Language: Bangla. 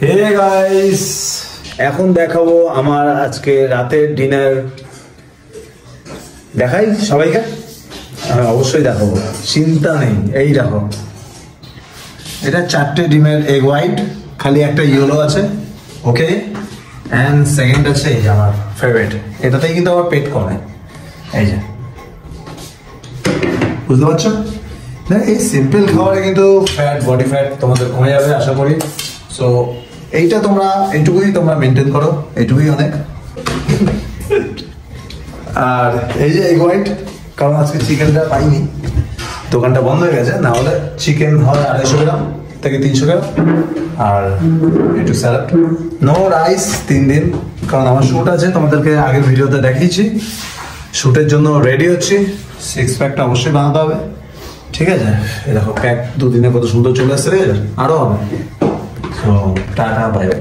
হে গাইস, এখন দেখাবো আমার আজকে রাতের ডিনার। দেখাই সবাইকে? অবশ্যই দেখাবো, চিন্তা নেই। এই দেখো, এটা 4টে ডিমের এগ হোয়াইট, খালি একটা ইয়েলো আছে। ওকে, অ্যান্ড সেকেন্ড আছে এই আমার ফেভারিট, এটাতেই কিন্তু আমার পেট কমে। এই যে, বুঝতে পারছো? এই সিম্পল খাবারে কিন্তু ফ্যাট, বডি ফ্যাট তোমাদের কমে যাবে আশা করি। সো এইটা তোমরা এইটুকুই তোমরা মেনটেন করো, এইটুকুই অনেক। আর এই যে এগ হোয়াইট, কারণ আজকে চিকেনটা পাইনি, দোকানটা বন্ধ হয়ে গেছে, না হলে চিকেন হয় 250 গ্রাম থেকে 300 গ্রাম। আর একটু স্যালাড, নো রাইস 3 দিন, কারণ আমার শ্যুট আছে, তোমাদেরকে আগের ভিডিওতে দেখিয়েছি। শ্যুটের জন্য রেডি হচ্ছি, 6 প্যাকটা অবশ্যই বানাতে হবে, ঠিক আছে? এই দেখো প্যাক 2 দিনে কত সুন্দর চলে আসছে, আরও হবে। তো টাটা, বাই বাই।